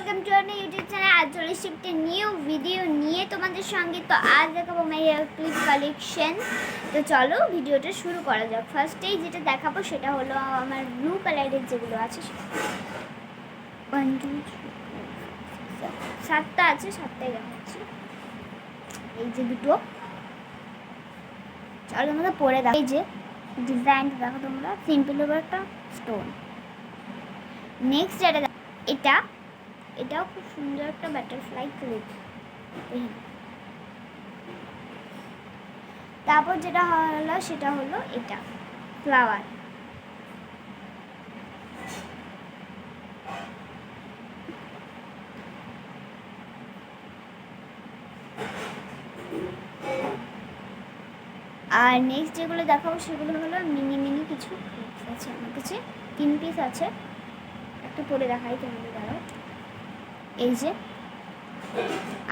Welcome to our YouTube channel. আজ চলে এসেছি একটা নিউ ভিডিও নিয়ে তোমাদের সঙ্গে। তো আজ দেখাবো মাই হেয়ার ক্লিপ কালেকশন। তো চলো ভিডিওটা শুরু করা যাক। ফার্স্টেই যেটা দেখাবো সেটা হলো আমার ব্লু কালারের যেগুলো আছে, 1 2 3 7টা আছে, 7টাই দেখাচ্ছি। এই যে দুটো, চলো তোমরা পরে দেখো। এই যে ডিজাইন দেখো তোমরা, সিম্পল ওভার একটা স্টোন। নেক্সট যেটা এটাও খুব সুন্দর একটা বাটারফ্লাই ক্লিপ। তারপর যেটা হলো সেটা হলো এটা ফ্লাওয়ার। আর নেক্সট যেগুলো দেখাবো সেগুলো হলো মিনি মিনি কিছু ক্লিপস আছে আমার কাছে, 3 পিস আছে। একটু পরে দেখাই তোমাদের, দাঁড়াও। এই যে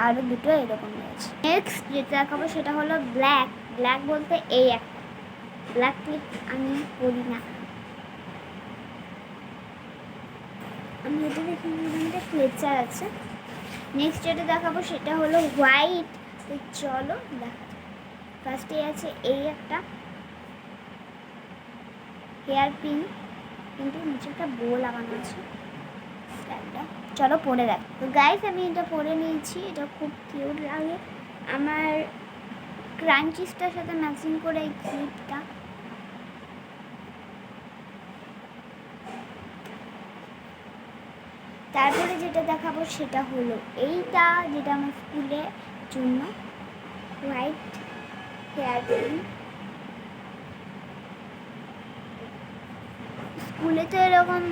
আরও দুটো এরকম আছে। নেক্সট যেটা দেখাবো সেটা হলো ব্ল্যাক বলতে এই একটা ব্ল্যাক ক্লিপ আমি পরি না, আমি এটা দেখি একটা ক্লেচার আছে। নেক্সট যেটা দেখাবো সেটা হলো হোয়াইট। তো চলো দেখা। ফার্স্টে আছে এই একটা হেয়ার পিন, কিন্তু নিচে একটা বো লাগানো আছে। চলো পরে দেখ। তো গাইস আমি এটা পরে নিয়েছি, এটা খুব কিউট লাগে আমার ক্রাঞ্চিসটার সাথে ম্যাচিং করে এই ক্লিপটা। তারপরে যেটা দেখাবো সেটা হলো এইটা, যেটা আমার স্কুলের জন্য হোয়াইট হেয়ার পিন। স্কুলে তো এরকম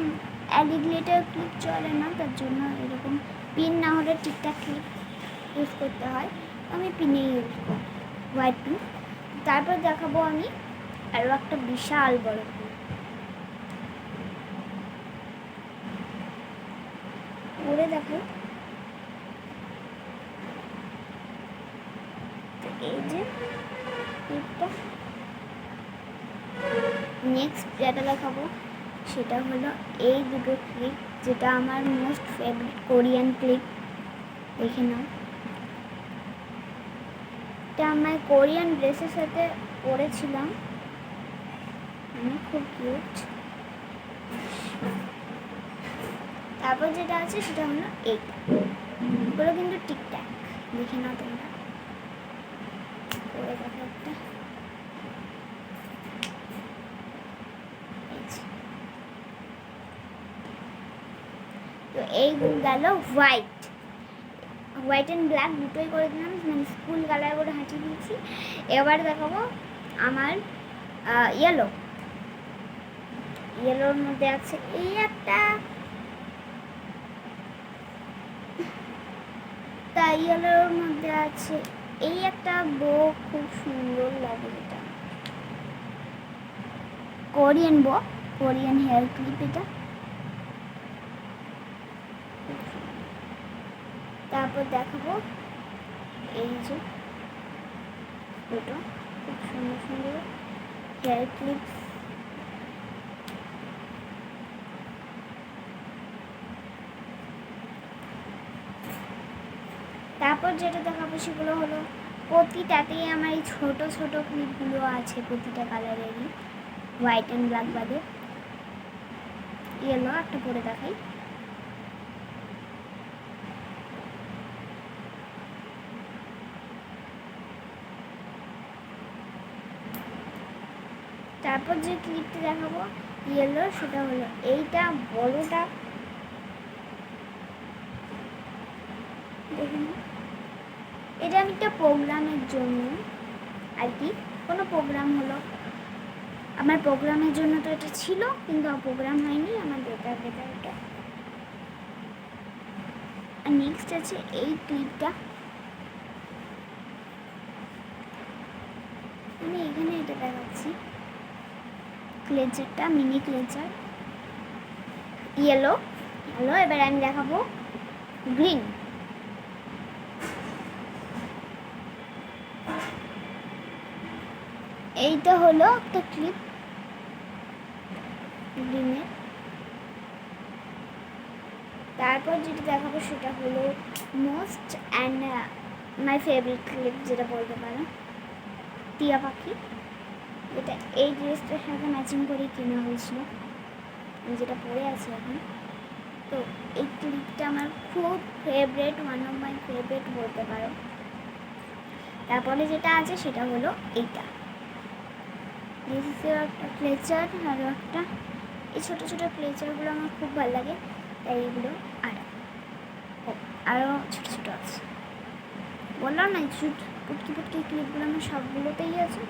অ্যালিগ্লেটার ক্লিপ চলে না, তার জন্য এরকম পিন না হলে ঠিকঠাক ক্লিপ ইউজ করতে হয়। আমি পিনে ইউজ করি, হোয়াইট পিন। তারপর দেখাবো আমি আরও একটা বিশাল বড় ক্লিপ পরে দেখাই। এই যে ক্লিপটা। নেক্সট যেটা দেখাবো সেটা হলো এই দুটো ক্লিপ, যেটা আমার মোস্ট ফেভারিট কোরিয়ান ক্লিপ। দেখে নাও, এটা আমার কোরিয়ান ড্রেসের সাথে পরেছিলাম, আমি খুব কিউট। তারপর যেটা আছে সেটা হলো এইটা, এগুলো কিন্তু টিকটাক। দেখে নাও তোমরা, পরে দেখো একটা। তো এই গেল হোয়াইট অ্যান্ড ব্ল্যাক দুটোই করে দিলাম, মানে স্কুল কালার করে হাঁটিয়ে দিয়েছি। এবার দেখাবো আমার ইয়েলোর মধ্যে আছে এই একটা, তাই ইয়েলোর মধ্যে আছে এই একটা বো, খুব সুন্দর লাগে। এটা কোরিয়ান হেয়ার ক্লিপ এটা। তারপর দেখাবো এই যে দুটো খুব সুন্দর সুন্দর হেয়ার ক্লিপস। তারপর যেটা দেখাবো সেগুলো হলো প্রতিটাতেই আমার এই ছোট ছোট ক্লিপগুলো আছে, প্রতিটা কালারেরই, হোয়াইট অ্যান্ড ব্ল্যাক বাদে। ইয়েলো একটা পরে দেখাই। তারপর যে ক্লিপটা দেখাবো ইয়েলো সেটা হলো এইটা বড়টা। দেখুন, এটা আমি একটা প্রোগ্রামের জন্য আর কি, কোনো প্রোগ্রাম হলো, আমার প্রোগ্রামের জন্য তো এটা ছিল, কিন্তু প্রোগ্রাম হয়নি, আমার বেকার এটা। আর নেক্সট আছে এই ক্লিপটা, আমি এখানে এটা দেখাচ্ছি ক্লেচারটা, মিনি ক্লেচার ইয়েলো। এবার আমি দেখাবো গ্রিন। এইটা হলো একটা ক্লিপ গ্রিনের। তারপর যেটা দেখাবো সেটা হলো most and my favourite clip, যেটা বলতে পারো টিয়া পাখি। এটা এই ড্রেসটার সাথে ম্যাচিং করে কেনা হয়েছিল, আমি যেটা পরে আছি এখন। তো এই ক্লিপটা আমার খুব favourite, one of my favourite বলতে পারো। তারপরে যেটা আছে সেটা হলো এইটা, একটা ক্লেচার, আরও একটা এই ছোটো ছোটো ক্লেচারগুলো আমার খুব ভালো লাগে, তাই এগুলো আরও ছোটো ছোটো আছে। বললাম না পুটকি পুটকি ক্লিপগুলো আমার সবগুলোতেই আছে,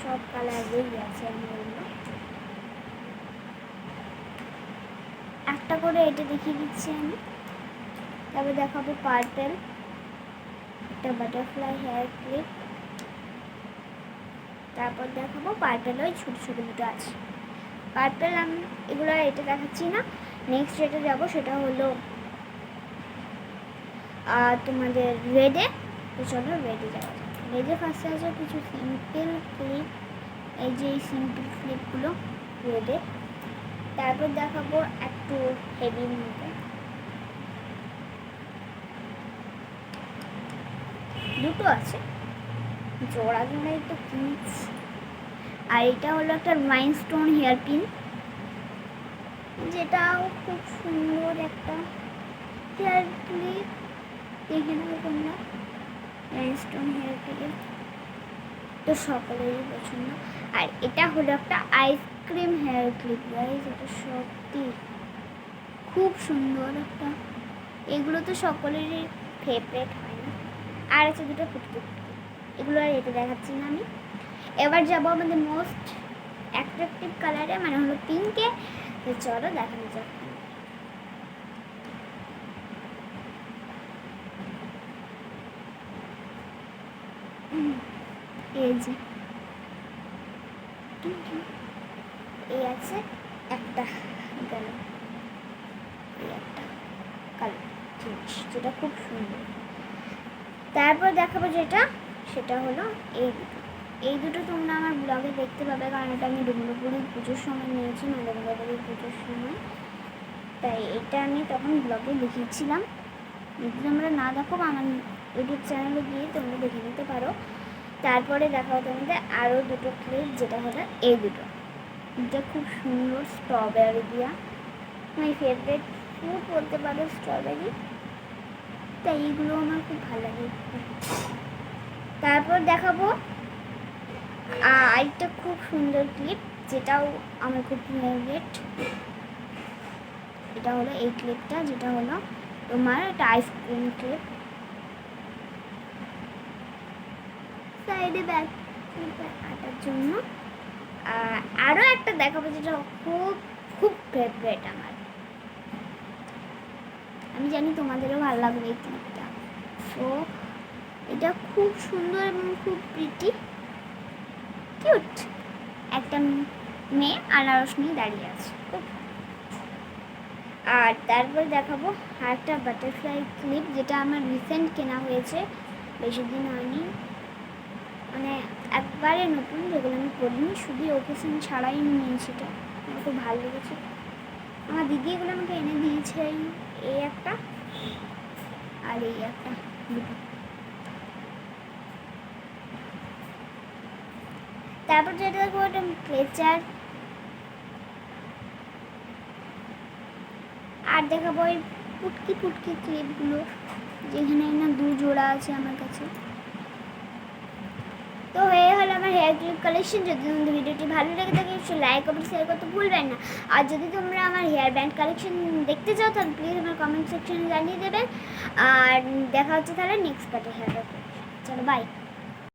সব কালারেরই আছে আমার এগুলো। একটা করে এটা দেখিয়ে দিচ্ছি আমি। তারপর দেখাবো পার্পেল, একটা বাটারফ্লাই হেয়ার ক্লিপ। তারপর দেখাবো পার্পেল ওই ছোটো ছোটো দুটো আছে। পার্পেল আমি এগুলো এটা দেখাচ্ছি না। নেক্সট যেটা যাবো সেটা হলো তোমাদের রেডে। তো চলো রেডে যাওয়া যাক। রেডে ফার্স্টে আছে কিছু সিম্পল ক্লিপ, এই যে এই সিম্পল ক্লিপগুলো রেডে। তারপর দেখাবো একটু হেভির মধ্যে, দুটো আছে, জোড়া জোড়াই তো কিনছি। আর এটা হলো একটা রাইনস্টোন হেয়ার পিন, যেটাও খুব সুন্দর একটা হেয়ার ক্লিপ, দেখে নেবো তোমরা। রাইনস্টোন হেয়ার ক্লিপ তো সকলেরই পছন্দ। আর এটা হলো একটা আইসক্রিম হেয়ার ক্লিপ গাইস, এটা সত্যি খুব সুন্দর একটা, এগুলো তো সকলেরই ফেভারিট হয় না। আর আছে দুটো ফুটকি, এগুলো আর এটা দেখাচ্ছি না আমি। এবার যাবো আমাদের মোস্ট অ্যাট্রাকটিভ কালারে, মানে হলো পিঙ্কে। তো চলো দেখানো যাক। এই যে এই আছে একটা গেল, এই একটা কালার জিনিস যেটা খুব সুন্দর। তারপর দেখাবো যেটা সেটা হলো এই দুটো তোমরা আমার ব্লগে দেখতে পাবে, কারণ এটা আমি ডুমরুপুরি পুজোর সময় নিয়েছি, নবমী পুজোর সময়, তাই এটা আমি তখন ব্লগে দেখিয়েছিলাম। যদি তোমরা না দেখো আমার ইউটিউব চ্যানেলে গিয়ে তোমরা দেখে নিতে পারো। তারপরে দেখাবো তোমাদের আরও দুটো ক্লিপ, যেটা হলো এই দুটো, এটা খুব সুন্দর স্ট্রবেরি দিয়া, মাই ফেভারিট ফ্রুট বলতে পারো স্ট্রবেরি, তাই এইগুলো আমার খুব ভালো লাগে। তারপর দেখাবো আরেকটা খুব সুন্দর ক্লিপ, যেটাও আমার খুব ফেভারিট। এটা হলো এই ক্লিপটা, যেটা হলো তোমার একটা আইসক্রিম ক্লিপ, সাইডে ব্যাক আটার জন্য। আরও একটা দেখাবো যেটা খুব খুব ফেভারিট আমার, আমি জানি তোমাদেরও ভালো লাগবে এই ক্লিপটা। তো এটা খুব সুন্দর এবং খুব প্রিটি কিউট, একটা মেয়ে আনারস নিয়ে দাঁড়িয়ে আছে খুব। আর তারপর দেখাবো একটা বাটারফ্লাই ক্লিপ, যেটা আমার রিসেন্ট কেনা হয়েছে, বেশি দিন হয়নি, মানে একবারে নতুন, যেগুলো আমি পরিনি, শুধু ওকেশন ছাড়াই নিয়েছি। এটা আমার খুব ভালো লেগেছে, আমার দিদি এগুলো আমাকে এনে দিয়েছে, এই একটা আর এই একটা দুটো। তারপর যেটা দেখবো একটা ক্লেচার, আর দেখাবো ওই পুটকি পুটকি ক্লিপগুলো, যেখানে না দু জোড়া আছে আমার কাছে। তো হয়ে হলো আমার হেয়ার ক্লিপ কালেকশন। যদি তোমাদের ভিডিওটি ভালো লেগে থাকে অবশ্যই লাইক কমেন্ট শেয়ার করতে ভুলবেন না। আর যদি তোমরা আমার হেয়ার ব্যান্ড কালেকশন দেখতে চাও তাহলে প্লিজ আমার কমেন্ট সেকশনে জানিয়ে দেবেন। আর দেখা হচ্ছে তাহলে নেক্সট পার্টে হেয়ার ব্যান্ড। চলো বাই।